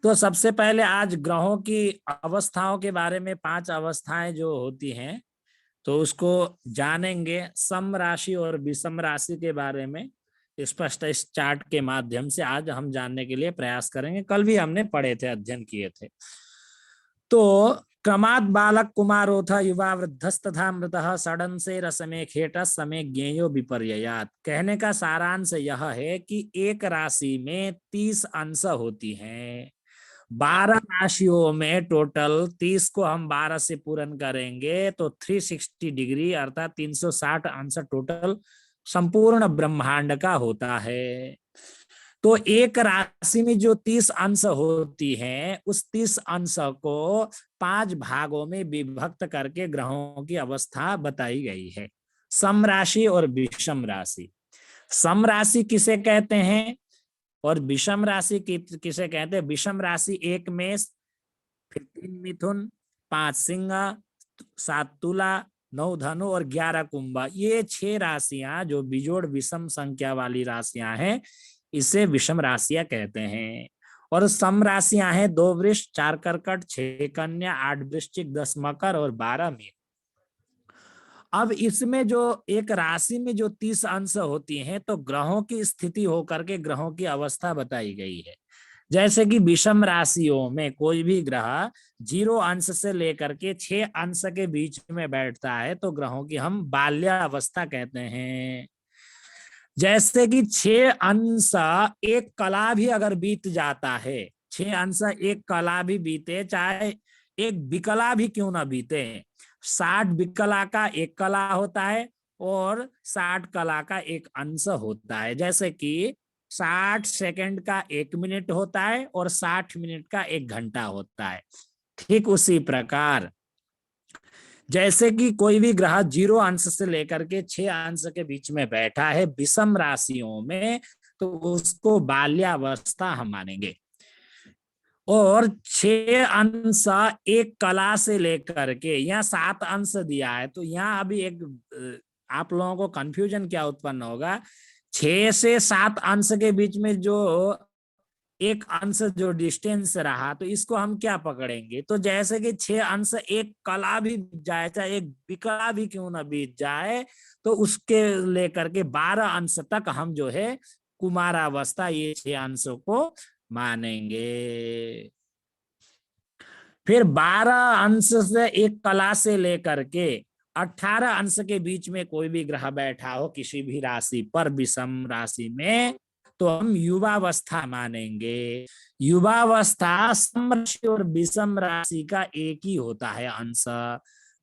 तो सबसे पहले आज ग्रहों की अवस्थाओं के बारे में, 5 अवस्थाएं जो होती हैं तो उसको जानेंगे। सम राशि और विषम राशि के बारे में स्पष्ट इस चार्ट के माध्यम से आज हम जानने के लिए प्रयास करेंगे। कल भी हमने पढ़े थे, अध्ययन किए थे। तो क्रमात् बालक कुमारोथ युवा वृद्धस्तथा मृतः षडन से रसमे खेट समय ज्ञेयो विपर्ययात। कहने का सारांश यह है कि एक राशि में 30 अंश होती हैं। 12 राशियों में टोटल 30 को हम 12 से पूर्ण करेंगे तो 360 डिग्री अर्थात 360 अंश टोटल संपूर्ण ब्रह्मांड का होता है। तो एक राशि में जो 30 अंश होती हैं, उस 30 अंश को 5 भागों में विभक्त करके ग्रहों की अवस्था बताई गई है। सम राशि और विषम राशि। सम राशि किसे कहते हैं और विषम राशि किसे कहते हैं? विषम राशि 1 मेष, फिर 3 मिथुन, 5 सिंह, 7 तुला, 9 धनु और 11 कुंभ। ये 6 राशियां जो बिजोड़ विषम संख्या वाली राशियां हैं, इसे विषम राशियां कहते हैं। और सम राशियां हैं 2 वृष, 4 कर्कट, 6 कन्या, 8 वृश्चिक, 10 मकर और 12 मीन। अब इसमें जो एक राशि में जो 30 अंश होती हैं, तो ग्रहों की स्थिति होकर के ग्रहों की अवस्था बताई गई है। जैसे कि विषम राशियों में कोई भी ग्रह 0 अंश से लेकर के 6 अंश के बीच में बैठता है तो ग्रहों की हम बाल्यावस्था कहते हैं। जैसे कि 6 अंश एक कला भी अगर बीत जाता है, 6 अंश एक कला भी बीते, चाहे एक विकला भी क्यों ना बीते, 60 विकला का एक कला होता है और 60 कला का एक अंश होता है। जैसे कि 60 सेकंड का 1 मिनट होता है और 60 मिनट का 1 घंटा होता है। ठीक उसी प्रकार जैसे कि कोई भी ग्रह 0 अंश से लेकर के 6 अंश के बीच में बैठा है विषम राशियों में, तो उसको बाल्यावस्था हम मानेंगे। और 6 अंश एक कला से लेकर के यहाँ 7 अंश दिया है, तो यहाँ अभी एक आप लोगों को कंफ्यूजन क्या उत्पन्न होगा, 6 से 7 अंश के बीच में जो एक अंश जो डिस्टेंस रहा, तो इसको हम क्या पकड़ेंगे? तो जैसे कि 6 अंश एक कला भी बीत जाए, चाहे एक विकला भी क्यों ना बीत जाए, तो उसके लेकर के 12 अंश तक हम जो है कुमारावस्था, ये 6 अंशों को मानेंगे। फिर 12 अंश से एक कला से लेकर के 18 अंश के बीच में कोई भी ग्रह बैठा हो किसी भी राशि पर विषम राशि में, तो हम युवावस्था मानेंगे। युवावस्था सम राशि और विषम राशि का एक ही होता है अंश।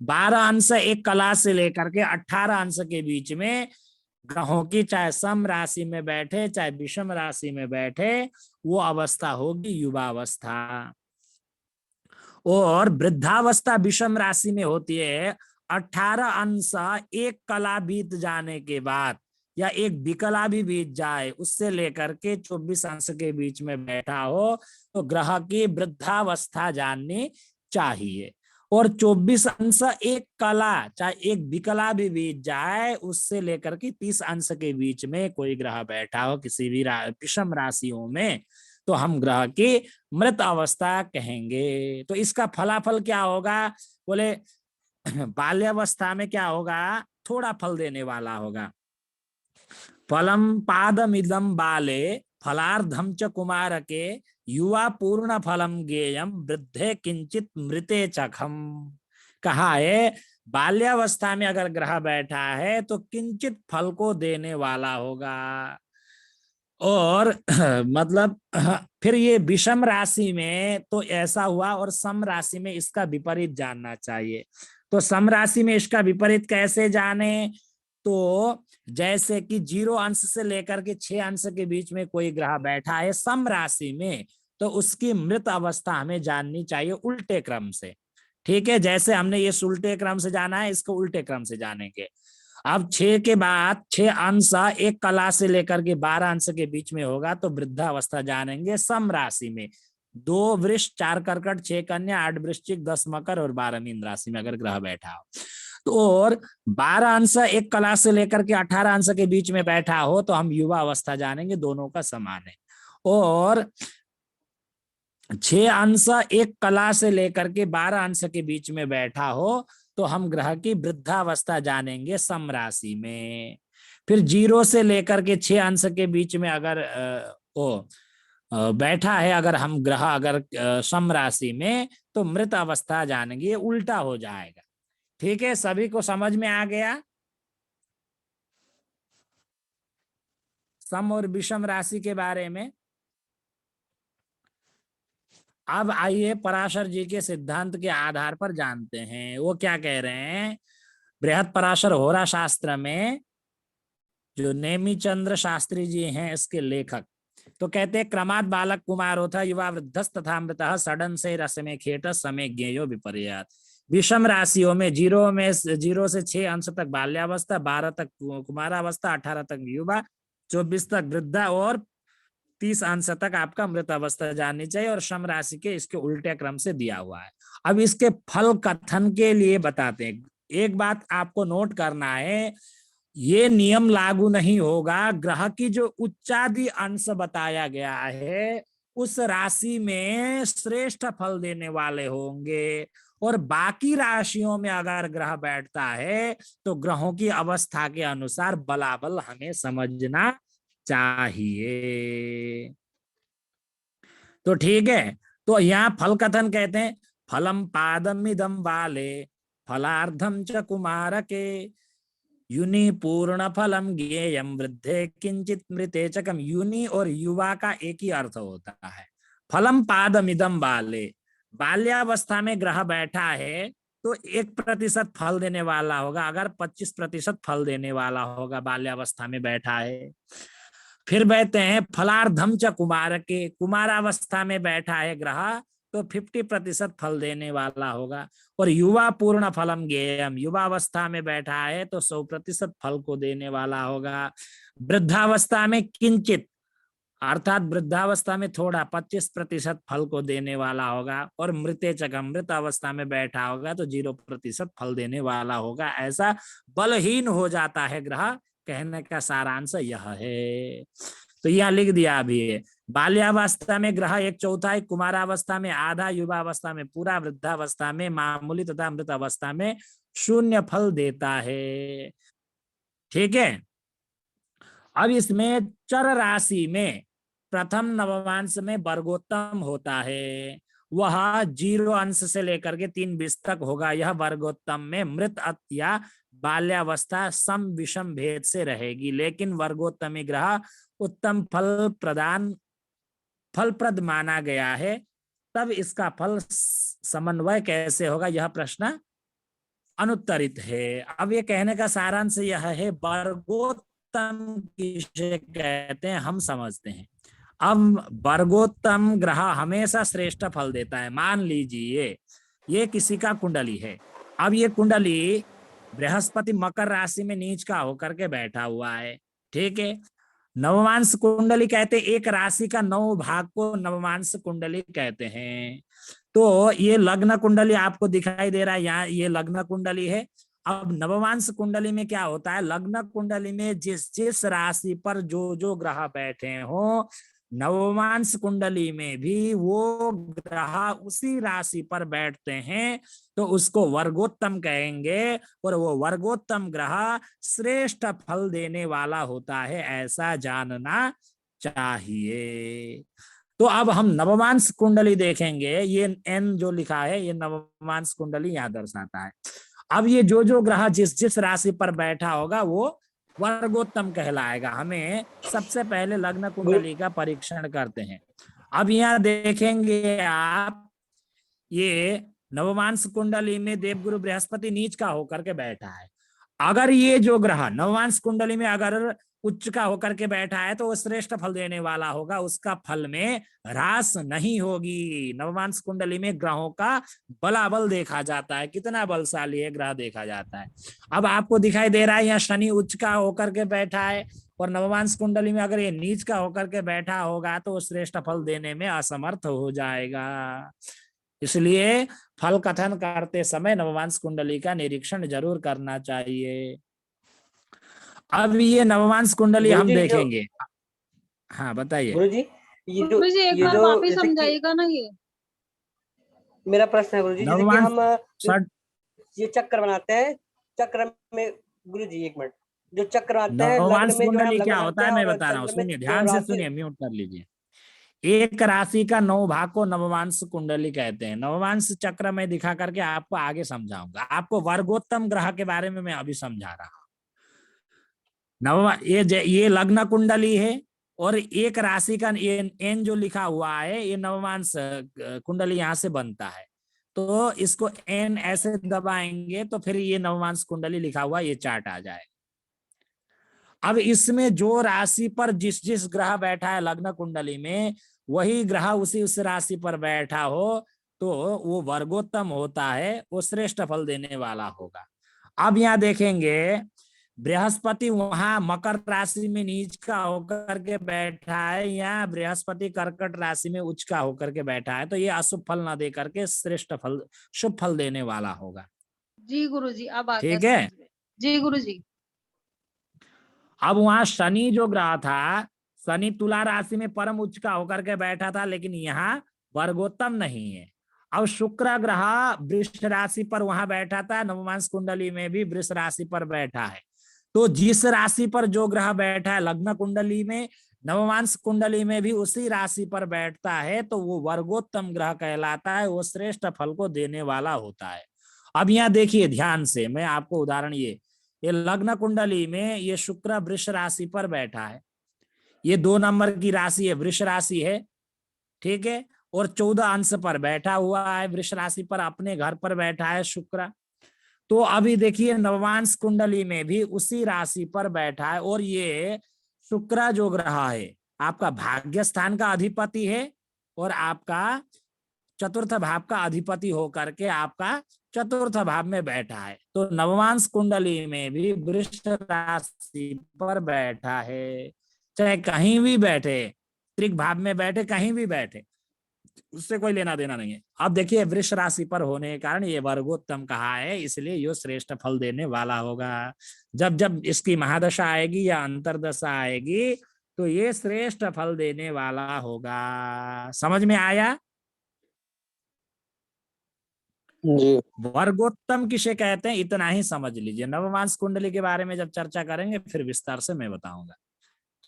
12 अंश एक कला से लेकर के 18 अंश के बीच में ग्रहों की, चाहे सम राशि में बैठे चाहे विषम राशि में बैठे, वो अवस्था होगी युवावस्था। और वृद्धावस्था विषम राशि में होती है 18 अंश एक कला बीत जाने के बाद, या एक विकला भी बीत जाए, उससे लेकर के 24 अंश के बीच में बैठा हो, तो ग्रह की वृद्धावस्था जाननी चाहिए। और 24 अंश एक कला चाहे एक विकला भी बीत जाए, उससे लेकर के 30 अंश के बीच में कोई ग्रह बैठा हो किसी भी विषम राशियों में, तो हम ग्रह की मृत अवस्था कहेंगे। तो इसका फलाफल क्या होगा? बोले बाल्यावस्था में क्या होगा? थोड़ा फल देने वाला होगा। फलम पादमिदम बाले फलार्धम च कुमार के युवा पूर्ण फलम गेयम वृद्धे किंचित मृते चखम। कहा है बाल्यावस्था में अगर ग्रह बैठा है तो किंचित फल को देने वाला होगा। और मतलब फिर ये विषम राशि में तो ऐसा हुआ, और सम राशि में इसका विपरीत जानना चाहिए। तो सम राशि में इसका विपरीत कैसे जाने? तो जैसे कि 0 अंश से लेकर के 6 अंश के बीच में कोई ग्रह बैठा है सम राशि में, तो उसकी मृत अवस्था हमें जाननी चाहिए उल्टे क्रम से। ठीक है, जैसे हमने ये उल्टे क्रम से जाना है, इसको उल्टे क्रम से जानेंगे। अब 6 के बाद 6 अंश एक कला से लेकर के 12 अंश के बीच में होगा, तो वृद्धावस्था जानेंगे सम राशि में। 2 वृष, 4 कर्कट, 6 कन्या, 8 वृश्चिक, 10 मकर और 12 मीन राशि में अगर ग्रह बैठा हो, तो और 12 अंश एक कला से लेकर के 18 अंश के बीच में बैठा हो, तो हम युवा अवस्था जानेंगे, दोनों का समान है। और 6 अंश एक कला से लेकर के 12 अंश के बीच में बैठा हो तो हम ग्रह की वृद्धावस्था जानेंगे सम राशि में। फिर 0 से लेकर के 6 अंश के बीच में अगर बैठा है अगर हम ग्रह अगर सम राशि में, तो मृत अवस्था जानेंगे। ये उल्टा हो जाएगा। ठीक है, सभी को समझ में आ गया? सम और विषम राशि के बारे में। अब आइए पराशर जी के सिद्धांत के आधार पर जानते हैं वो क्या कह रहे हैं। बृहद पराशर होरा शास्त्र में जो नेमी चंद्र शास्त्री जी हैं इसके लेखक, तो कहते हैं क्रमात् बालक कुमारो था युवा वृद्धस तथा मृतः सडन से रस में खेट समय ज्ञेयो विपर्यात। विषम राशियों में 0 से 6 अंश तक बाल्यावस्था, 12 तक कुमारावस्था, 18 तक युवा, 24 तक वृद्धा और 30 अंश तक आपका मृत अवस्था जाननी चाहिए। और सम राशि के इसके उल्टे क्रम से दिया हुआ है। अब इसके फल कथन के लिए बताते हैं। एक बात आपको नोट करना है, ये नियम लागू नहीं होगा। ग्रह की जो उच्चादि अंश बताया गया है उस राशि में श्रेष्ठ फल देने वाले होंगे, और बाकी राशियों में अगर ग्रह बैठता है तो ग्रहों की अवस्था के अनुसार बलाबल हमें समझना चाहिए। तो ठीक है, तो यहाँ फल कथन कहते हैं फलम पादम इदम वाले फलार्धम च कुमार के युनि पूर्ण फलम ज्ञेयम वृद्धे किंचित मृते चकम। युनि और युवा का एक ही अर्थ होता है। फलम पादम इदम बाले, बाल्यावस्था में ग्रह बैठा है तो 1% फल देने वाला होगा, अगर 25% फल देने वाला होगा बाल्यावस्था में बैठा है। फिर बैठते हैं फलार्धम च कुमार के, कुमारावस्था में बैठा है ग्रह तो 50% फल देने वाला होगा। और युवा पूर्ण फलम ज्ञेयम, युवावस्था में बैठा है तो 100% फल को देने वाला होगा। वृद्धावस्था में किंचित, अर्थात वृद्धावस्था में थोड़ा 25% फल को देने वाला होगा। और मृते चकम, मृत अवस्था में बैठा होगा तो 0% फल देने वाला होगा। ऐसा बलहीन हो जाता है ग्रह, कहने का सारांश यह है। तो यह लिख दिया अभी। बाल्यावस्था में ग्रह 1/4, कुमारावस्था में आधा, युवावस्था में पूरा, वृद्धावस्था में मामूली तथा मृत अवस्था में 0 फल देता है। ठीक है, अब इसमें चर राशि में प्रथम नवमांश में वर्गोत्तम होता है, वह 0 अंश से लेकर के 3 20 तक होगा। यह वर्गोत्तम में मृत या बाल्यावस्था सम विषम भेद से रहेगी, लेकिन वर्गोत्तमी ग्रह उत्तम फलप्रद माना गया है। तब इसका फल समन्वय कैसे होगा, यह प्रश्न अनुत्तरित है। अब ये कहने का सारांश यह है, वर्गोत्तम किसे कहते हैं हम समझते हैं। अब वर्गोत्तम ग्रह हमेशा श्रेष्ठ फल देता है। मान लीजिए ये किसी का कुंडली है। अब ये कुंडली बृहस्पति मकर राशि में नीच का होकर के बैठा हुआ है। ठीक है, नवमांश कुंडली कहते हैं, एक राशि का 9 भाग को नवमांश कुंडली कहते हैं। तो ये लग्न कुंडली आपको दिखाई दे रहा है, यहाँ ये लग्न कुंडली है। अब नवमांश कुंडली में क्या होता है, लग्न कुंडली में जिस जिस राशि पर जो जो ग्रह बैठे हो, नवमांश कुंडली में भी वो ग्रह उसी राशि पर बैठते हैं तो उसको वर्गोत्तम कहेंगे। और वो वर्गोत्तम ग्रह श्रेष्ठ फल देने वाला होता है, ऐसा जानना चाहिए। तो अब हम नवमांश कुंडली देखेंगे। ये एन जो लिखा है ये नवमांश कुंडली यहाँ दर्शाता है। अब ये जो जो ग्रह जिस जिस राशि पर बैठा होगा वो वर्गोत्तम कहलाएगा। हमें सबसे पहले लग्न कुंडली का परीक्षण करते हैं। अब यहाँ देखेंगे आप, ये नवमांश कुंडली में देवगुरु बृहस्पति नीच का होकर के बैठा है। अगर ये जो ग्रह नवमांश कुंडली में अगर उच्च का होकर के बैठा है तो वो श्रेष्ठ फल देने वाला होगा, उसका फल में ह्रास नहीं होगी। नवमांश कुंडली में ग्रहों का बलाबल देखा जाता है, कितना बलशाली है ग्रह देखा जाता है। अब आपको दिखाई दे रहा है यहाँ शनि उच्च का होकर के बैठा है, और नवमांश कुंडली में अगर ये नीच का होकर के बैठा होगा तो वो श्रेष्ठ फल देने में असमर्थ हो जाएगा। इसलिए फल कथन करते समय नवमांश कुंडली का निरीक्षण जरूर करना चाहिए। अब ये नवमांश कुंडली हम देखेंगे। हाँ बताइए गुरु जी, गुरु जी एक बार वापिस समझाइएगा ना ये। मेरा प्रश्न है गुरुजी, जैसे कि नवमांश हम षट ये चक्र बनाते हैं, चक्र में गुरुजी एक मिनट, जो चक्र बनाते हैं नवमांश लग्न में जो है हम कुंडली लग्न क्या बनाते होता हैं है मैं और बता रहा हूँ, चंद्र में सुनिए जो ध्यान से राशि। सुनिए, म्यूट कर लीजिए। एक राशि का 9 भाग को नवमांश कुंडली कहते हैं। नवमांश चक्र में दिखा करके आपको आगे समझाऊंगा। आपको वर्गोत्तम ग्रह के बारे में मैं अभी समझा रहा हूँ। ये लग्न कुंडली है, और एक राशि का एन जो लिखा हुआ है ये नवमांश कुंडली यहाँ से बनता है। तो इसको एन ऐसे दबाएंगे तो फिर ये नवमांश कुंडली लिखा हुआ ये चार्ट आ जाएगा। अब इसमें जो राशि पर जिस जिस ग्रह बैठा है लग्न कुंडली में, वही ग्रह उसी उस राशि पर बैठा हो तो वो वर्गोत्तम होता है, वो श्रेष्ठ फल देने वाला होगा। अब यहाँ देखेंगे बृहस्पति वहां मकर राशि में नीच का होकर के बैठा है, या बृहस्पति कर्कट राशि में उच्च का होकर के बैठा है, तो ये अशुभ फल ना दे करके श्रेष्ठ फल शुभ फल देने वाला होगा। जी गुरुजी, अब आ गया ठीक है। समझ में। जी गुरुजी। अब वहां शनि जो ग्रह था, शनि तुला राशि में परम उच्च का होकर के बैठा था, लेकिन यहाँ वर्गोत्तम नहीं है। अब शुक्र ग्रह वृष राशि पर वहां बैठा था, नवमांश कुंडली में भी वृष राशि पर बैठा है। तो जिस राशि पर जो ग्रह बैठा है लग्न कुंडली में, नवमांश कुंडली में भी उसी राशि पर बैठता है, तो वो वर्गोत्तम ग्रह कहलाता है, वो श्रेष्ठ फल को देने वाला होता है। अब यहाँ देखिए ध्यान से, मैं आपको उदाहरण ये लग्न कुंडली में ये शुक्र वृष राशि पर बैठा है, ये 2 नंबर की राशि है, वृष राशि है, ठीक है, और 14 अंश पर बैठा हुआ है, वृष राशि पर अपने घर पर बैठा है शुक्र। तो अभी देखिए नवमांश कुंडली में भी उसी राशि पर बैठा है, और ये शुक्र जो ग्रह है आपका भाग्य स्थान का अधिपति है, और आपका चतुर्थ भाव का अधिपति होकर के आपका चतुर्थ भाव में बैठा है। तो नवमांश कुंडली में भी वृष राशि पर बैठा है, चाहे कहीं भी बैठे, त्रिक भाव में बैठे, कहीं भी बैठे, उससे कोई लेना देना नहीं है। अब देखिए वृष राशि पर होने के कारण ये वर्गोत्तम कहा है, इसलिए ये श्रेष्ठ फल देने वाला होगा। जब जब इसकी महादशा आएगी या अंतरदशा आएगी तो ये श्रेष्ठ फल देने वाला होगा। समझ में आया? जी। वर्गोत्तम किसे कहते हैं इतना ही समझ लीजिए। नवमांश कुंडली के बारे में जब चर्चा करेंगे फिर विस्तार से मैं बताऊंगा।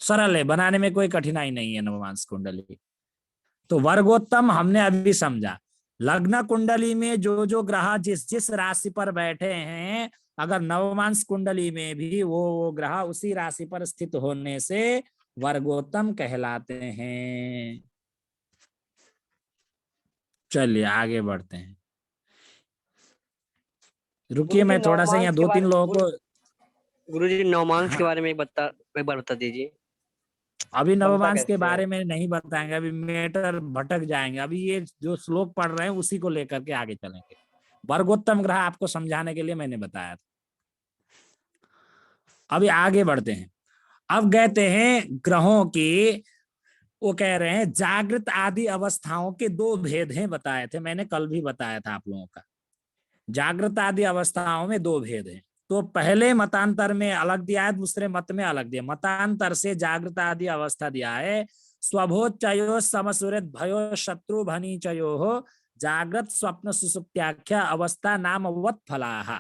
सरल है, बनाने में कोई कठिनाई नहीं है नवमांश कुंडली। तो वर्गोत्तम हमने अभी समझा। लग्न कुंडली में जो जो ग्रह जिस जिस राशि पर बैठे हैं, अगर नवमांश कुंडली में भी वो ग्रह उसी राशि पर स्थित होने से वर्गोत्तम कहलाते हैं। चलिए आगे बढ़ते हैं। रुकिए, मैं थोड़ा सा यहाँ 2-3 लोगों को गुरुजी नवमांश के हाँ, बारे में एक बार बता दीजिए। अभी बनता नवमांश के कैसे है? बारे में नहीं बताएंगे, अभी मैटर भटक जाएंगे। अभी ये जो श्लोक पढ़ रहे हैं उसी को लेकर के आगे चलेंगे। वर्गोत्तम ग्रह आपको समझाने के लिए मैंने बताया था। अभी आगे बढ़ते हैं। अब कहते हैं ग्रहों की, वो कह रहे हैं जागृत आदि अवस्थाओं के 2 भेद हैं, बताए थे मैंने, कल भी बताया था आप लोगों का। जागृत आदि अवस्थाओं में 2 भेद हैं। तो पहले मतांतर में अलग दिया है, दूसरे मत में अलग दिया। मतांतर से जागृत आदि अवस्था दिया है, स्वभोच्चयो समसुरित भयो शत्रु भनीचयो हो जागृत स्वप्न सुसुप्त्याख्या अवस्था नामवत फलाह।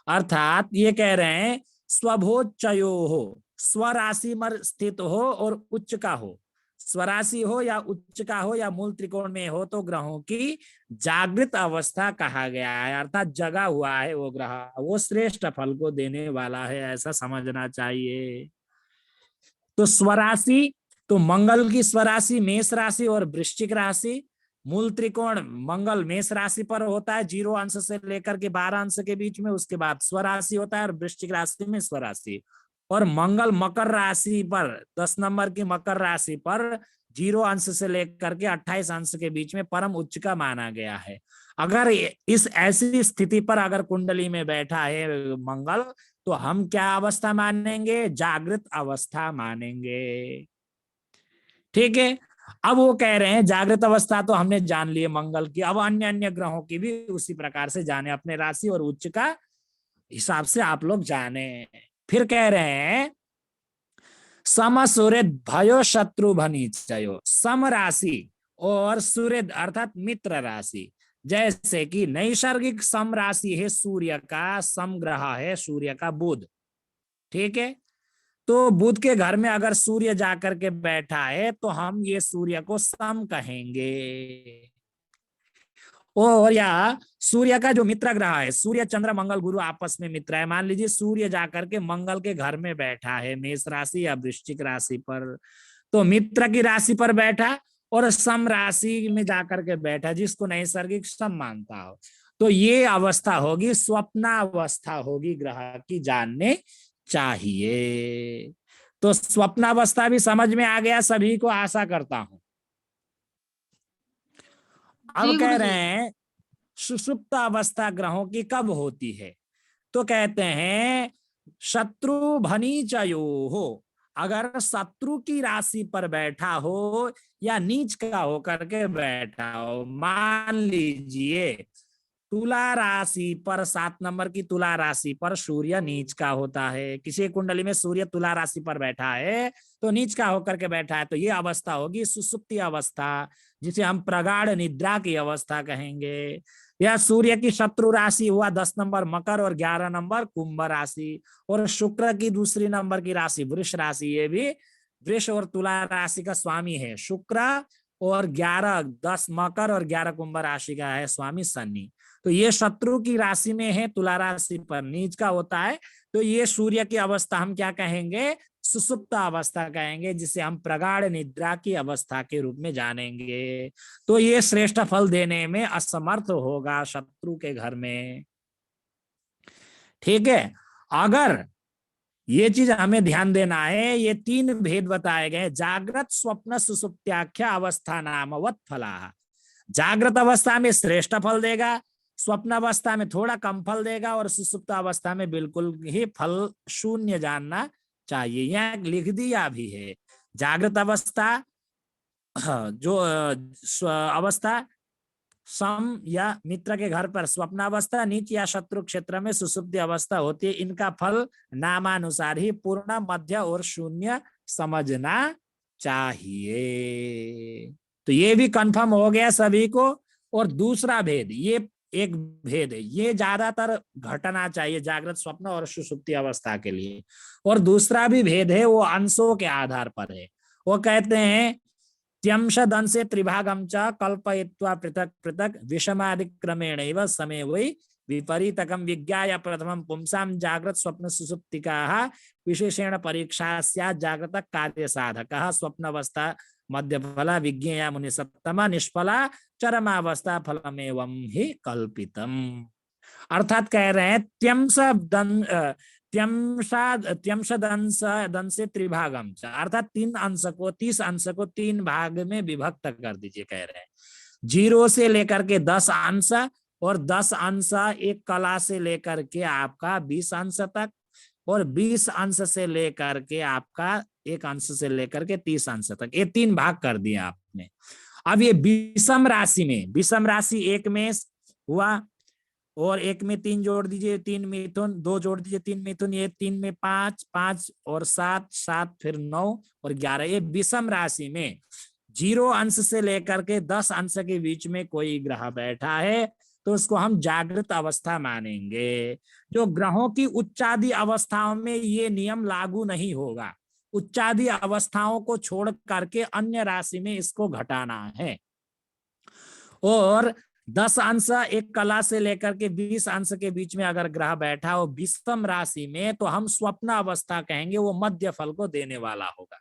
अर्थात ये कह रहे हैं स्वभोच्चयो हो, स्वराशि में स्थित हो और उच्च का हो, स्वराशि हो या उच्च का हो या मूल त्रिकोण में हो, तो ग्रहों की जागृत अवस्था कहा गया है। अर्थात जगा हुआ है वो ग्रह, वो श्रेष्ठ फल को देने वाला है, ऐसा समझना चाहिए। तो स्वराशि, तो मंगल की स्वराशि मेष राशि और वृश्चिक राशि, मूल त्रिकोण मंगल मेष राशि पर होता है 0 अंश से लेकर के 12 अंश के बीच में, उसके बाद स्वराशि होता है, और वृश्चिक राशि में स्वराशि। और मंगल मकर राशि पर 10 नंबर की मकर राशि पर 0 अंश से लेकर के 28 अंश के बीच में परम उच्च का माना गया है। अगर इस ऐसी स्थिति पर अगर कुंडली में बैठा है मंगल, तो हम क्या अवस्था मानेंगे? जागृत अवस्था मानेंगे। ठीक है। अब वो कह रहे हैं जागृत अवस्था तो हमने जान लिए मंगल की, अब अन्य अन्य ग्रहों की भी उसी प्रकार से जाने, अपने राशि और उच्च का हिसाब से आप लोग जाने। फिर कह रहे हैं सम सूर्य भयो शत्रु भनीचयो, सम राशि और सूर्य अर्थात मित्र राशि, जैसे कि नैसर्गिक सम राशि है सूर्य का, सम ग्रह है सूर्य का बुध, ठीक है। तो बुध के घर में अगर सूर्य जाकर के बैठा है तो हम ये सूर्य को सम कहेंगे। और या सूर्य का जो मित्र ग्रह है, सूर्य चंद्र मंगल गुरु आपस में मित्र है, मान लीजिए सूर्य जाकर के मंगल के घर में बैठा है मेष राशि या वृश्चिक राशि पर, तो मित्र की राशि पर बैठा और सम राशि में जाकर के बैठा, जिसको नैसर्गिक सम मानता हो, तो ये अवस्था होगी स्वप्नावस्था होगी ग्रह की, जानने चाहिए। तो स्वप्नावस्था भी समझ में आ गया सभी को, आशा करता हूं। अब जी कह गुरुजी। रहे हैं सुषुप्त अवस्था ग्रहों की कब होती है, तो कहते हैं शत्रु भनी चयो हो, अगर शत्रु की राशि पर बैठा हो या नीच का होकर के बैठा हो। मान लीजिए तुला राशि पर, 7 नंबर की तुला राशि पर सूर्य नीच का होता है, किसी कुंडली में सूर्य तुला राशि पर बैठा है तो नीच का होकर के बैठा है, तो ये अवस्था होगी सुषुप्ति अवस्था, जिसे हम प्रगाढ़ निद्रा की अवस्था कहेंगे। या सूर्य की शत्रु राशि हुआ 10 नंबर मकर और 11 नंबर कुंभ राशि, और शुक्र की दूसरी नंबर की राशि वृष राशि, ये भी वृष और तुला राशि का स्वामी है शुक्र, और 11 10 मकर और 11 कुंभ राशि का है स्वामी शनि। तो ये शत्रु की राशि में है, तुला राशि पर नीच का होता है, तो ये सूर्य की अवस्था हम क्या कहेंगे, सुसुप्त अवस्था कहेंगे, जिसे हम प्रगाढ़ निद्रा की अवस्था के रूप में जानेंगे। तो ये श्रेष्ठ फल देने में असमर्थ होगा शत्रु के घर में, ठीक है। अगर ये चीज हमें ध्यान देना है, ये 3 भेद बताए गए, जागृत स्वप्न सुसुप्त्याख्या अवस्था नामवत फला। जागृत अवस्था में श्रेष्ठ फल देगा, स्वप्न अवस्था में थोड़ा कम फल देगा, और सुसुप्त अवस्था में बिल्कुल ही फल शून्य जानना चाहिए। यहाँ लिख दिया भी है, जागृत अवस्था जो अवस्था सम या मित्र के घर पर, स्वप्नावस्था नीच या शत्रु क्षेत्र में सुसुप्ति अवस्था होती है, इनका फल नामानुसार ही पूर्ण मध्य और शून्य समझना चाहिए। तो ये भी कंफर्म हो गया सभी को। और दूसरा भेद, ये एक भेद है, ये ज्यादातर घटना चाहिए जागृत स्वप्न और सुसुप्ति अवस्था के लिए। और दूसरा भी भेद है, वो अंशों के आधार पर है। वो कहते हैं त्यंशदं से त्रिभागम च कल्पयित्वा पृथक पृथक विषमादिक्रमेणैव समे वै विपरीतकम विज्ञाय प्रथमं पुंसां जागृत स्वप्न सुसुप्तिकाः विशेषेण परीक्षा स्यात् जागृत कार्य साधकः स्वप्नावस्था मध्यफला विज्ञेया मुनि सप्तमा निष्फला चरमावस्था फलमेवं ही कल्पितम। अर्थात कह रहे हैं त्यंशदं से त्रिभागम, अर्थात 3 अंश को 30 अंश को 3 भाग में विभक्त कर दीजिए। कह रहे हैं 0 से लेकर के 10 अंश, और 10 अंश एक कला से लेकर के आपका 20 अंश तक, और 20 अंश से लेकर के आपका 1 अंश से लेकर के 30 अंश तक, ये 3 भाग कर दिए आपने। अब ये विषम राशि में, विषम राशि 1 में हुआ, और 1 में 3 जोड़ दीजिए 3 मिथुन, 2 जोड़ दीजिए 3 मिथुन, ये 3 में 5, 5 और 7, 7 फिर 9 और 11। ये विषम राशि में 0 अंश से लेकर के 10 अंश के बीच में कोई ग्रह बैठा है तो उसको हम जागृत अवस्था मानेंगे। जो ग्रहों की उच्चादि अवस्थाओं में ये नियम लागू नहीं होगा, उच्चादि अवस्थाओं को छोड़ करके अन्य राशि में इसको घटाना है। और 10 अंश एक कला से लेकर के 20 अंश के बीच में अगर ग्रह बैठा हो विषम राशि में, तो हम स्वप्न अवस्था कहेंगे, वो मध्य फल को देने वाला होगा।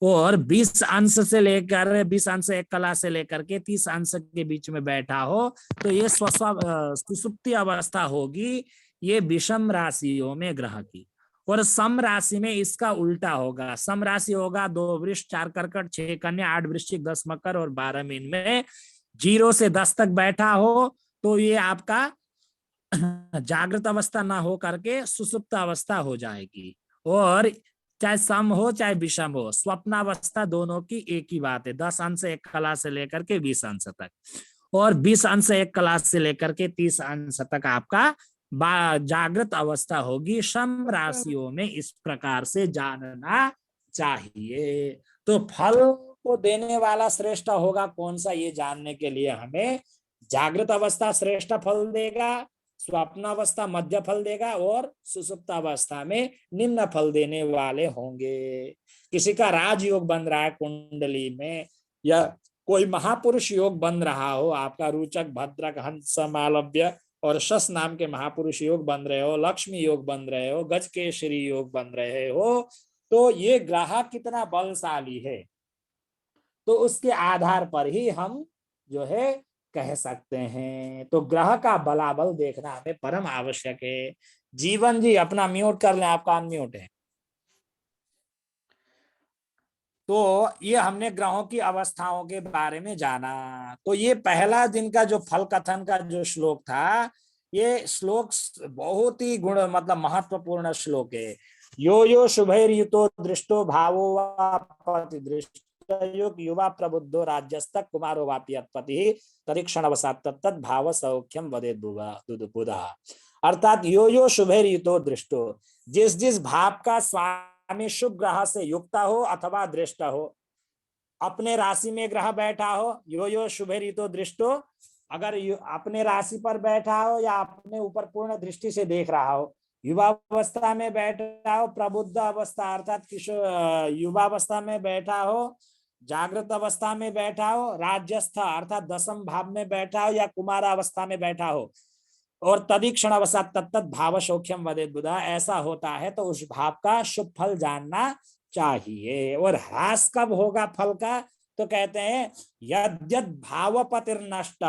और 20 अंश से लेकर 20 अंश एक कला से लेकर के 30 अंश के बीच में बैठा हो तो ये सुसुप्ति अवस्था होगी, ये विषम राशियों में ग्रह की। और सम राशि में इसका उल्टा होगा, सम राशि होगा 2 वृष 4 कर्कट 6 कन्या 8 वृश्चिक 10 मकर और 12 मीन में 0 से 10 तक बैठा हो तो ये आपका जागृत अवस्था ना हो करके सुसुप्त अवस्था हो जाएगी। और चाहे सम हो चाहे विषम हो, स्वप्नावस्था दोनों की एक ही बात है। 10 अंश एक कला से लेकर के 20 अंश तक, और 20 अंश एक कला से लेकर के 30 अंश तक आपका जागृत अवस्था होगी। सम राशियों में इस प्रकार से जानना चाहिए। तो फल को देने वाला श्रेष्ठ होगा कौन सा, ये जानने के लिए हमें जागृत अवस्था श्रेष्ठ फल देगा, स्वप्न अवस्था मध्य फल देगा और सुषुप्त अवस्था में निम्न फल देने वाले होंगे। किसी का राजयोग बन रहा है कुंडली में, या कोई महापुरुष योग बन रहा हो, आपका रोचक, भद्रक, हंस, मालव्य और शश नाम के महापुरुष योग बन रहे हो, लक्ष्मी योग बन रहे हो, गजकेसरी योग बन रहे हो, तो ये ग्रह कितना बलशाली है, तो उसके आधार पर ही हम जो है कह सकते हैं। तो ग्रह का बलाबल देखना हमें परम आवश्यक है। जीवन जी अपना म्यूट कर लें, आपका अनम्यूट है। तो ये हमने ग्रहों की अवस्थाओं के बारे में जाना। तो ये पहला दिन का जो फल कथन का जो श्लोक था, ये श्लोक बहुत ही गुण मतलब महत्वपूर्ण श्लोक है। यो यो शुभैर्युतो दृष्टो भावो वापति दृष्ट युवा प्रबुद्धो राज्यस्तक कुमारो वापि अत्पति तरीक्षण अवसात तत्त भाव सौख्यम वदेत बुधा। अर्थात यो यो शुभैर्युतो दृष्टो, जिस जिस भाव का स्वामी शुभ ग्रह से युक्त हो अथवा दृष्ट हो, अपने राशि में ग्रह बैठा हो, यो यो शुभैर्युतो दृष्टो, अगर अपने राशि पर बैठा हो या अपने ऊपर पूर्ण दृष्टि से देख रहा हो, युवावस्था में बैठा हो, प्रबुद्ध अवस्था अर्थात किशोर युवावस्था में बैठा हो, जागृत अवस्था में बैठा हो, राज्यस्थ अर्थात दसम भाव में बैठा हो या कुमार अवस्था में बैठा हो, और तदीक्षण अवसात तत्त भाव सौख्यम वदेत बुधा, ऐसा होता है तो उस भाव का शुभ फल जानना चाहिए। और ह्रास कब होगा फल का, तो कहते हैं यद्यद भावपतिर्नष्ट,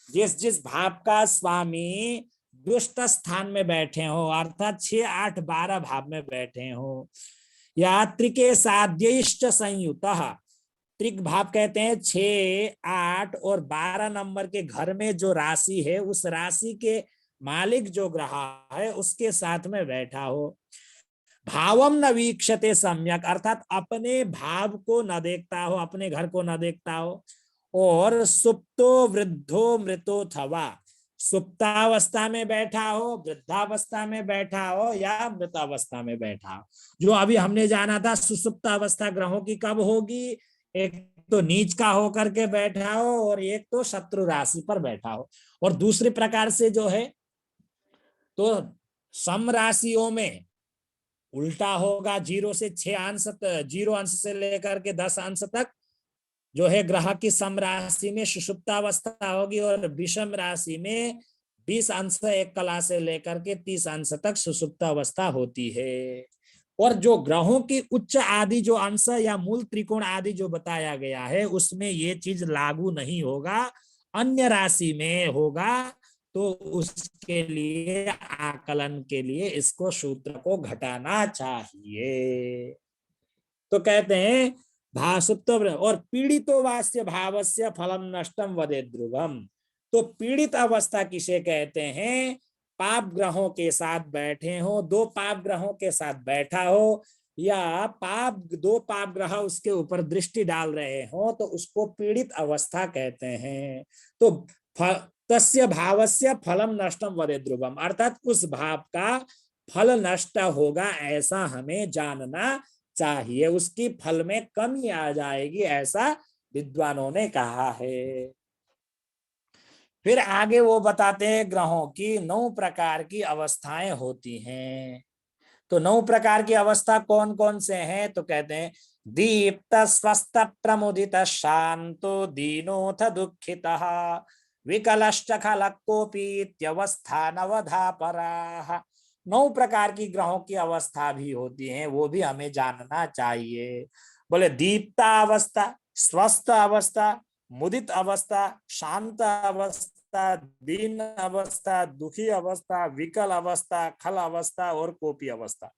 जिस जिस भाव का स्वामी दुष्ट स्थान में बैठे हो अर्थात 6, 8, 12 भाव में बैठे हो, या त्रिके साध्यैश्च संयुतः, त्रिक भाव कहते हैं 6, 8 और 12 नंबर के घर में जो राशि है उस राशि के मालिक जो ग्रह है उसके साथ में बैठा हो। भावम न वीक्षते सम्यक अर्थात अपने भाव को न देखता हो, अपने घर को न देखता हो। और सुप्तो वृद्धो मृतो थवा, सुप्तावस्था में बैठा हो, वृद्धावस्था में बैठा हो या मृतावस्था में बैठा हो। जो अभी हमने जाना था सुसुप्त अवस्था ग्रहों की कब होगी, एक तो नीच का होकर के बैठा हो और एक तो शत्रु राशि पर बैठा हो। और दूसरे प्रकार से जो है तो सम राशियों में उल्टा होगा, 0 से 6 अंश, 0 अंश से लेकर के 10 अंश तक जो है ग्रह की सम राशि में सुषुप्तावस्था होगी, और विषम राशि में 20 अंश 1 कला से लेकर के 30 अंश तक सुषुप्तावस्था होती है। और जो ग्रहों की उच्च आदि जो अंश या मूल त्रिकोण आदि जो बताया गया है उसमें ये चीज लागू नहीं होगा, अन्य राशि में होगा। तो उसके लिए आकलन के लिए इसको सूत्र को घटाना चाहिए। तो कहते हैं भासुप्त और पीड़ितो वास्य भावस्य फलम नष्टम वदे ध्रुवम। तो पीड़ित अवस्था किसे कहते हैं, पाप ग्रहों के साथ बैठे हो, 2 पाप ग्रहों के साथ बैठा हो, या दो पाप ग्रह उसके ऊपर दृष्टि डाल रहे हो, तो उसको पीड़ित अवस्था कहते हैं। तो तस्य भावस्य फलम नष्टम वदे ध्रुवम अर्थात उस भाव का फल नष्ट होगा ऐसा हमें जानना चाहिए, उसकी फल में कमी आ जाएगी ऐसा विद्वानों ने कहा है। फिर आगे वो बताते हैं ग्रहों की 9 प्रकार की अवस्थाएं होती हैं। तो 9 प्रकार की अवस्था कौन कौन से हैं, तो कहते हैं दीप्त स्वस्थ प्रमुदित शांतो दीनोथ दुखितः विकलश्च खलकोपीत्यवस्था नवधा पराः। 9 प्रकार की ग्रहों की अवस्था भी होती हैं, वो भी हमें जानना चाहिए। बोले दीप्ता अवस्था, स्वस्थ अवस्था, मुदित अवस्था, शांत अवस्था, दीन अवस्था, दुखी अवस्था, विकल अवस्था, खल अवस्था और कोपी अवस्था।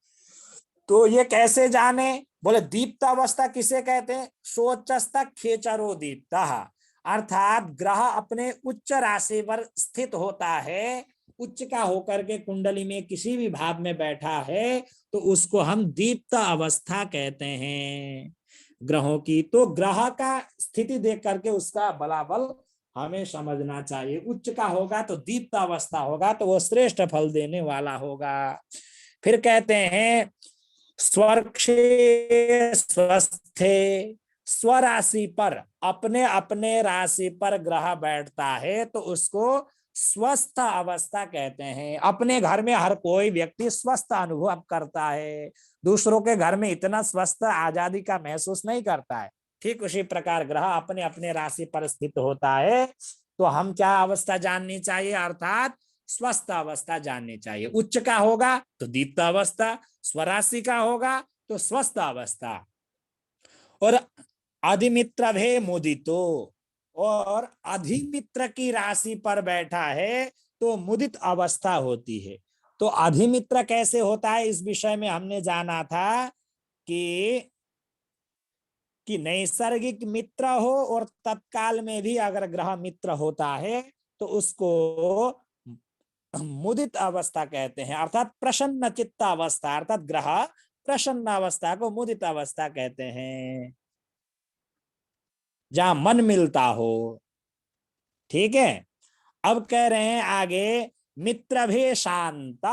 तो ये कैसे जाने, बोले दीप्त अवस्था किसे कहते हैं, सोचस्ता खेचरो दीप्ता अर्थात ग्रह अपने उच्च राशि पर स्थित होता है, उच्च का होकर के कुंडली में किसी भी भाव में बैठा है तो उसको हम दीप्त अवस्था कहते हैं ग्रहों की। तो ग्रह का स्थिति देख करके उसका बलाबल हमें समझना चाहिए। उच्च का होगा तो दीप्त अवस्था होगा तो वो श्रेष्ठ फल देने वाला होगा। फिर कहते हैं स्वर्क्षे स्वस्थे स्वराशि पर, अपने अपने राशि पर ग्रह बैठता है तो उसको स्वस्थ अवस्था कहते हैं। अपने घर में हर कोई व्यक्ति स्वस्थ अनुभव करता है, दूसरों के घर में इतना स्वस्थ आजादी का महसूस नहीं करता है। ठीक उसी प्रकार ग्रह अपने अपने राशि पर स्थित होता है तो हम क्या अवस्था जाननी चाहिए, अर्थात स्वस्थ अवस्था जाननी चाहिए। उच्च का होगा तो दीप्त अवस्था, स्वराशि का होगा तो स्वस्थ अवस्था। और अधिमित्र भे मुदितो, और अधिमित्र की राशि पर बैठा है तो मुदित अवस्था होती है। तो अधिमित्र कैसे होता है, इस विषय में हमने जाना था कि नैसर्गिक मित्र हो और तत्काल में भी अगर ग्रह मित्र होता है तो उसको मुदित अवस्था कहते हैं, अर्थात प्रसन्न चित्त अवस्था, अर्थात ग्रह प्रसन्न अवस्था को मुदित अवस्था कहते हैं, जहां मन मिलता हो। ठीक है, अब कह रहे हैं आगे, मित्र भी शांत,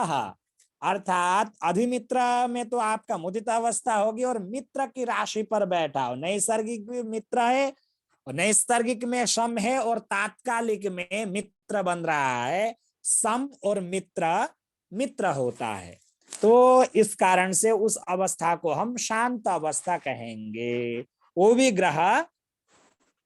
अर्थात अधिमित्र में तो आपका मुदित अवस्था होगी और मित्र की राशि पर बैठा हो। नैसर्गिक भी मित्र है, और नैसर्गिक में सम है और तात्कालिक में मित्र बन रहा है। सम और मित्र मित्र होता है, तो इस कारण से उस अवस्था को हम शांत अवस्था कहेंगे। वो भी ग्रह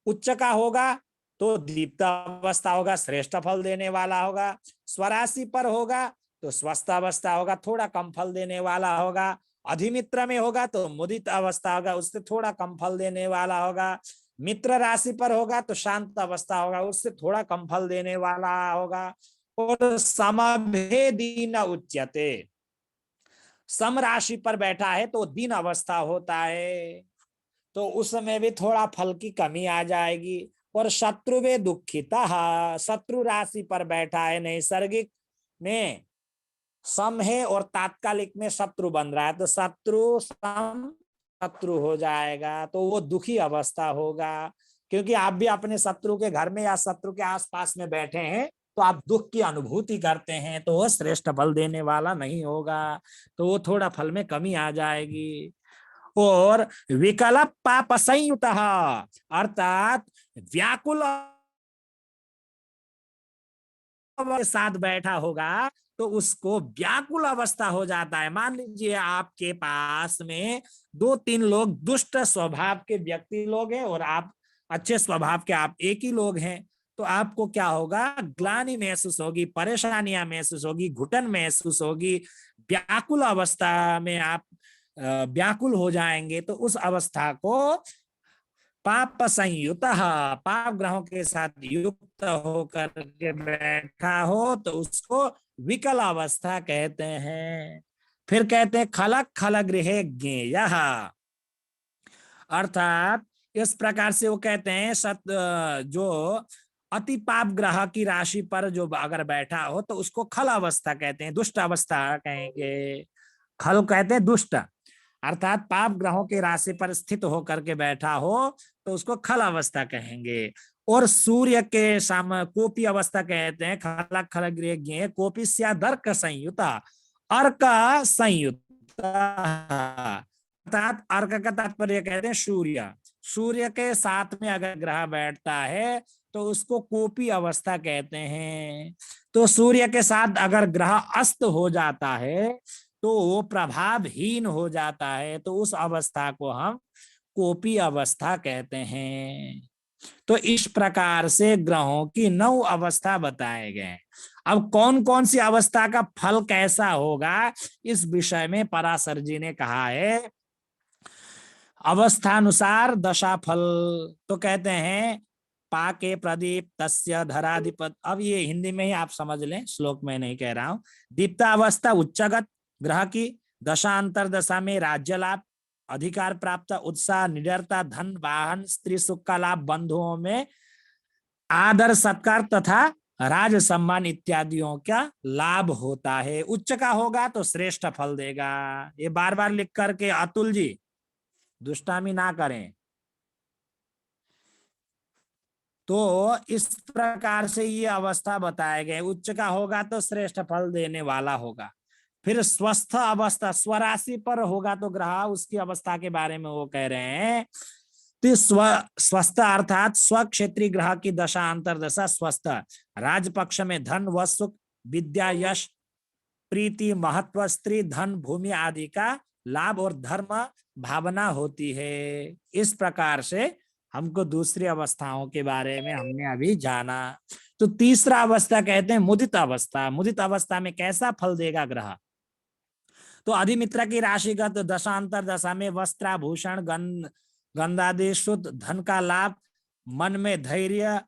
उच्च का होगा तो दीप्त अवस्था होगा, श्रेष्ठ फल देने वाला होगा। स्वराशि पर होगा तो स्वस्थ अवस्था होगा, थोड़ा कम फल देने वाला होगा। अधिमित्र में होगा तो मुदित अवस्था होगा, उससे थोड़ा कम फल देने वाला होगा। मित्र राशि पर होगा तो शांत अवस्था होगा, उससे थोड़ा कम फल देने वाला होगा। और समभेदी न उच्यते, सम राशि पर बैठा है तो दीन अवस्था होता है, तो उसमें भी थोड़ा फल की कमी आ जाएगी। और शत्रु वे दुखिता, शत्रु राशि पर बैठा है, नैसर्गिक में सम है और तात्कालिक में शत्रु बन रहा है, तो शत्रु सम शत्रु हो जाएगा, तो वो दुखी अवस्था होगा। क्योंकि आप भी अपने शत्रु के घर में या शत्रु के आसपास में बैठे हैं तो आप दुख की अनुभूति करते हैं, तो वो श्रेष्ठ फल देने वाला नहीं होगा, तो वो थोड़ा फल में कमी आ जाएगी। और विकल्प पाप संयुत, अर्थात व्याकुल के साथ बैठा होगा तो उसको व्याकुल अवस्था हो जाता है। मान लीजिए आपके पास में 2-3 लोग दुष्ट स्वभाव के व्यक्ति लोग हैं और आप अच्छे स्वभाव के, आप एक ही लोग हैं, तो आपको क्या होगा, ग्लानि महसूस होगी, परेशानियां महसूस होगी, घुटन महसूस होगी, व्याकुल अवस्था में आप व्याकुल हो जाएंगे। तो उस अवस्था को पाप संयुत, पाप ग्रहों के साथ युक्त होकर के बैठा हो तो उसको विकल अवस्था कहते हैं। फिर कहते हैं खलक खल गृह ज्ञेय, अर्थात इस प्रकार से वो कहते हैं जो अति पाप ग्रह की राशि पर जो अगर बैठा हो तो उसको खल अवस्था कहते हैं, दुष्ट अवस्था कहेंगे। खल कहते हैं दुष्ट, अर्थात पाप ग्रहों के राशि पर स्थित होकर के बैठा हो तो उसको खल अवस्था कहेंगे। और सूर्य के साम कोपी अवस्था कहते हैं, खलक खल गृह ज्ञेय कोपी दर्क संयुत, अर्क संयुत, अर्थात अर्क का तात्पर्य कहते हैं सूर्य, सूर्य के साथ में अगर ग्रह बैठता है तो उसको कोपी अवस्था कहते हैं। तो सूर्य के साथ अगर ग्रह अस्त हो जाता है तो वो प्रभावहीन हो जाता है, तो उस अवस्था को हम कोपी अवस्था कहते हैं। तो इस प्रकार से ग्रहों की 9 अवस्था बताए गए। अब कौन कौन सी अवस्था का फल कैसा होगा, इस विषय में पराशर जी ने कहा है अवस्थानुसार दशा फल। तो कहते हैं पाके प्रदीप तस्य धराधिपत, अब ये हिंदी में ही आप समझ लें, श्लोक में नहीं कह रहा हूं। दीप्तावस्था उच्चगत ग्रह की दशा अंतरदशा में राज्य लाभ, अधिकार प्राप्त, उत्साह, निडरता, धन, वाहन, स्त्री सुख का लाभ, बंधुओं में आदर सत्कार तथा राज सम्मान इत्यादियों का लाभ होता है। उच्च का होगा तो श्रेष्ठ फल देगा। ये बार बार लिख करके अतुल जी दुष्टामी ना करें। तो इस प्रकार से ये अवस्था बताए गए, उच्च का होगा तो श्रेष्ठ फल देने वाला होगा। फिर स्वस्थ अवस्था, स्वराशि पर होगा तो ग्रह, उसकी अवस्था के बारे में वो कह रहे हैं तो स्वस्थ अर्थात स्वक्षेत्री ग्रह की दशा अंतर्दशा स्वस्थ, राजपक्ष में धन व सुख, विद्या, यश, प्रीति, महत्व, स्त्री, धन, भूमि आदि का लाभ और धर्म भावना होती है। इस प्रकार से हमको दूसरी अवस्थाओं के बारे में हमने अभी जाना। तो तीसरा अवस्था कहते हैं मुदित अवस्था। मुदित अवस्था में कैसा फल देगा ग्रह? तो अधिमित्र की राशिगत दशांतर दशा में वस्त्राभूषण, गंधादि शुद्ध धन का लाभ, मन में धैर्य,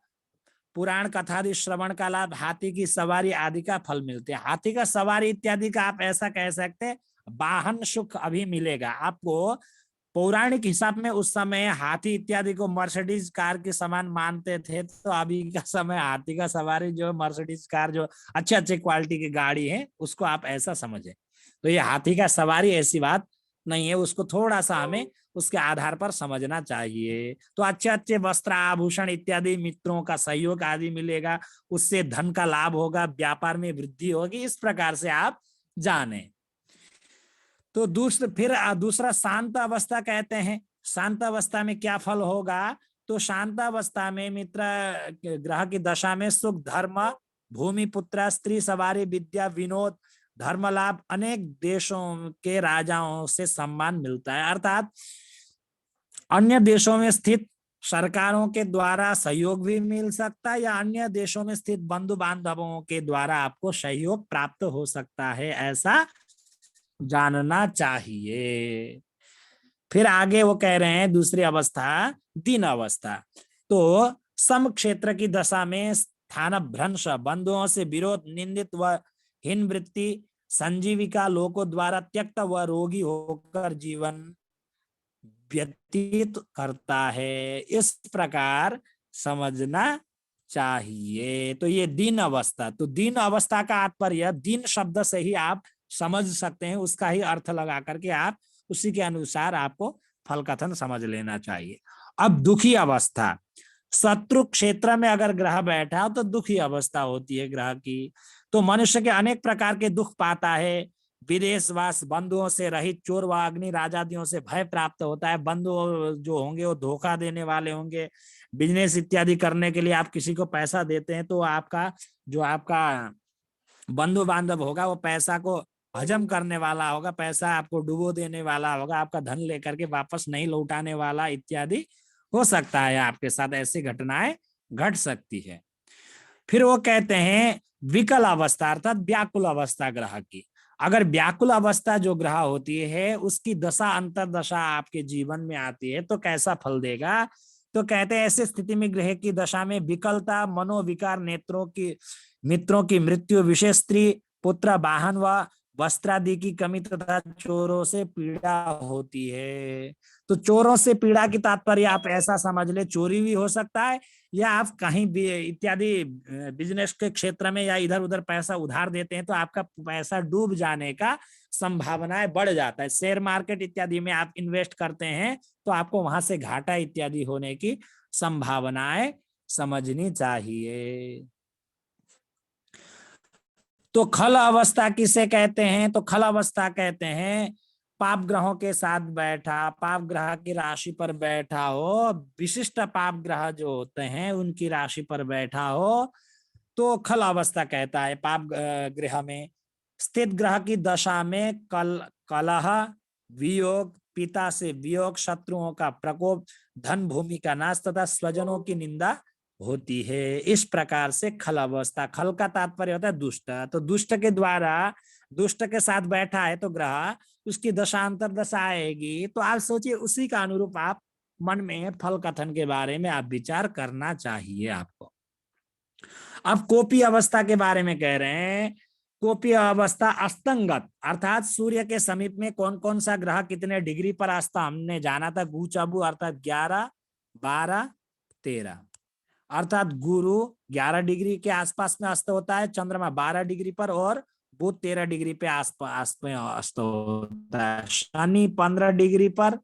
पुराण कथादि श्रवण का लाभ, हाथी की सवारी आदि का फल मिलते हैं। हाथी का सवारी इत्यादि का आप ऐसा कह सकते हैं वाहन सुख अभी मिलेगा आपको। पौराणिक हिसाब में उस समय हाथी इत्यादि को मर्सिडीज कार के समान मानते थे, तो अभी का समय हाथी का सवारी जो मर्सिडीज कार जो अच्छे अच्छे क्वालिटी की गाड़ी है उसको आप ऐसा समझे। तो ये हाथी का सवारी ऐसी बात नहीं है, उसको थोड़ा सा हमें उसके आधार पर समझना चाहिए। तो अच्छे अच्छे वस्त्र, आभूषण इत्यादि, मित्रों का सहयोग आदि मिलेगा, उससे धन का लाभ होगा, व्यापार में वृद्धि होगी, इस प्रकार से आप जाने। तो दूसरा शांत अवस्था कहते हैं। शांत अवस्था में क्या फल होगा? तो शांत अवस्था में मित्र ग्रह की दशा में सुख, धर्म, भूमि, पुत्र, स्त्री सवारी, विद्या, विनोद, धर्म लाभ, अनेक देशों के राजाओं से सम्मान मिलता है। अर्थात अन्य देशों में स्थित सरकारों के द्वारा सहयोग भी मिल सकता है, या अन्य देशों में स्थित बंधु बांधवों के द्वारा आपको सहयोग प्राप्त हो सकता है, ऐसा जानना चाहिए। फिर आगे वो कह रहे हैं दूसरी अवस्था दीन अवस्था। तो सम क्षेत्र की दशा में स्थान भ्रंश, बंधुओं से विरोध, निंदित व हीन वृत्ति, संजीविका लोगों द्वारा त्यक्त व रोगी होकर जीवन व्यतीत करता है, इस प्रकार समझना चाहिए। तो ये दीन अवस्था। तो दीन अवस्था का तात्पर्य दीन शब्द से ही आप समझ सकते हैं, उसका ही अर्थ लगा करके आप उसी के अनुसार आपको फल कथन समझ लेना चाहिए। अब दुखी अवस्था, शत्रु क्षेत्र में अगर ग्रह बैठा हो तो दुखी अवस्था होती है ग्रह की। तो मनुष्य के अनेक प्रकार के दुख पाता है। विदेशवास, बंधुओं से रहित, चोर व अग्नि राजादियों से भय प्राप्त होता है। बंधु जो होंगे वो धोखा देने वाले होंगे। बिजनेस इत्यादि करने के लिए आप किसी को पैसा देते हैं तो आपका बंधु बांधव होगा वो पैसा को हजम करने वाला होगा, पैसा आपको डुबो देने वाला होगा, आपका धन लेकर के वापस नहीं लौटाने वाला इत्यादि हो सकता है आपके साथ, ऐसी घटनाएं घट सकती है। फिर वो कहते हैं विकल अवस्था अर्थात व्याकुल अवस्था ग्रह की। अगर व्याकुल अवस्था जो ग्रह होती है उसकी दशा अंतरदशा आपके जीवन में आती है तो कैसा फल देगा? तो कहते हैं ऐसी स्थिति में ग्रह की दशा में विकलता, मनोविकार, मित्रों की मृत्यु, विशेष स्त्री, पुत्र, वाहन व वस्त्रादि की कमी तथा चोरों से पीड़ा होती है। तो चोरों से पीड़ा की तात्पर्य आप ऐसा समझ ले, चोरी भी हो सकता है, या आप कहीं भी इत्यादि बिजनेस के क्षेत्र में या इधर उधर पैसा उधार देते हैं तो आपका पैसा डूब जाने का संभावनाएं बढ़ जाता है। शेयर मार्केट इत्यादि में आप इन्वेस्ट करते हैं तो आपको वहां से घाटा इत्यादि होने की संभावनाएं समझनी चाहिए। तो खल अवस्था किसे कहते हैं? तो खल अवस्था कहते हैं पाप ग्रहों के साथ बैठा, पाप ग्रह की राशि पर बैठा हो, विशिष्ट पाप ग्रह जो होते हैं उनकी राशि पर बैठा हो तो खल अवस्था कहता है। पाप ग्रह में स्थित ग्रह की दशा में कलह, वियोग, पिता से वियोग, शत्रुओं का प्रकोप, धन भूमि का नाश तथा स्वजनों की निंदा होती है। इस प्रकार से खल अवस्था, खल का तात्पर्य होता है दुष्ट। तो दुष्ट के द्वारा, दुष्ट के साथ बैठा है तो ग्रह, उसकी दशांतर दशा आएगी तो आप सोचिए उसी का अनुरूप आप मन में फल कथन के बारे में आप विचार करना चाहिए आपको। अब कोपी अवस्था के बारे में कह रहे हैं। कोपी अवस्था अस्तंगत अर्थात सूर्य के समीप में कौन कौन सा ग्रह कितने डिग्री पर अस्त हमने जाना था। गुचाबू अर्थात 11, 12, 13 अर्थात गुरु 11 डिग्री के आसपास में अस्त होता है, चंद्रमा 12 डिग्री पर और बुध 13 डिग्री पे आसपास में अस्त होता है। शनि 15 डिग्री पर,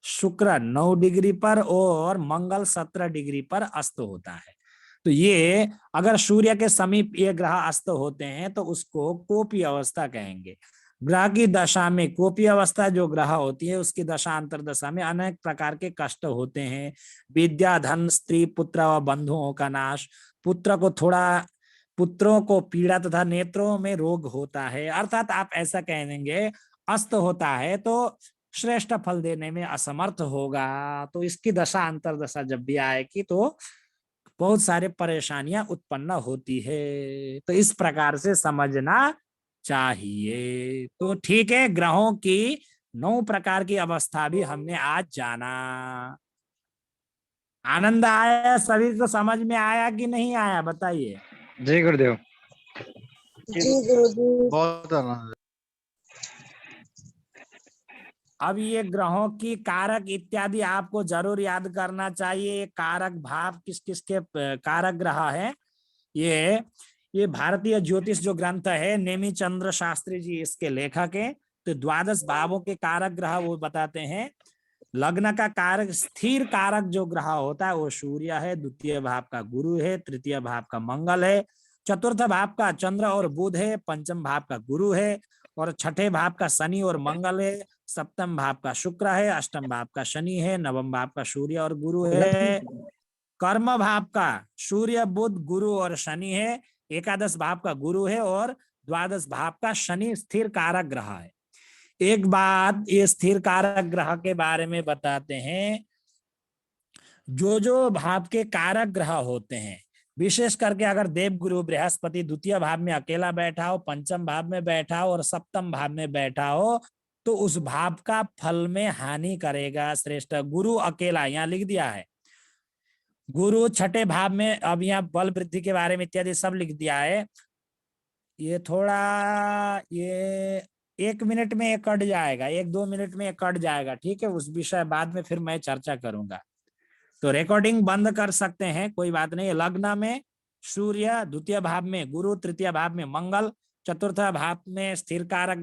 शुक्र 9 डिग्री पर और मंगल 17 डिग्री पर अस्त होता है। तो ये अगर सूर्य के समीप ये ग्रह अस्त होते हैं तो उसको कोपी अवस्था कहेंगे। ग्रह की दशा में कोपी अवस्था जो ग्रह होती है उसकी दशा अंतर्दशा में अनेक प्रकार के कष्ट होते हैं। विद्या, धन, स्त्री, पुत्र व बंधुओं का नाश, पुत्रों को पीड़ा तथा नेत्रों में रोग होता है। अर्थात आप ऐसा कह देंगे अस्त होता है तो श्रेष्ठ फल देने में असमर्थ होगा। तो इसकी दशा अंतर्दशा जब भी आएगी तो बहुत सारे परेशानियां उत्पन्न होती है। तो इस प्रकार से समझना चाहिए। तो ठीक है, ग्रहों की 9 प्रकार की अवस्था भी हमने आज जाना। आनंद आया? सभी को समझ में आया कि नहीं आया बताइए। जय गुरुदेव। जी गुरुजी। बहुत आनंद। अब ये ग्रहों की कारक इत्यादि आपको जरूर याद करना चाहिए। कारक भाव किस किस के कारक ग्रह है। ये भारतीय ज्योतिष जो ग्रंथ है, नेमी चंद्र शास्त्री जी इसके लेखक है। तो 12 भावों के कारक ग्रह वो बताते हैं। लग्न का कारक, स्थिर कारक जो ग्रह होता है वो सूर्य है, द्वितीय भाव का गुरु है, तृतीय भाव का मंगल है, चतुर्थ भाव का चंद्र और बुध है, पंचम भाव का गुरु है और छठे भाव का शनि और मंगल है, सप्तम भाव का शुक्र है, अष्टम भाव का शनि है, नवम भाव का सूर्य और गुरु है, कर्म भाव का सूर्य, बुध, गुरु और शनि है, एकादश भाव का गुरु है और द्वादश भाव का शनि स्थिर कारक ग्रह है। एक बात ये स्थिर कारक ग्रह के बारे में बताते हैं। जो भाव के कारक ग्रह होते हैं, विशेष करके अगर देवगुरु बृहस्पति द्वितीय भाव में अकेला बैठा हो, पंचम भाव में बैठा हो और सप्तम भाव में बैठा हो तो उस भाव का फल में हानि करेगा। श्रेष्ठ गुरु अकेला, यहाँ लिख दिया है गुरु छठे भाव में। अब यहाँ बल वृद्धि के बारे में इत्यादि सब लिख दिया है। ये थोड़ा ये 1 मिनट में ये कट जाएगा, 1-2 मिनट में ये कट जाएगा। ठीक है, उस विषय बाद में फिर मैं चर्चा करूंगा। तो रिकॉर्डिंग बंद कर सकते हैं, कोई बात नहीं। लग्न में सूर्य, द्वितीय भाव में गुरु, तृतीय भाव में मंगल, चतुर्थ भाव में स्थिर कारक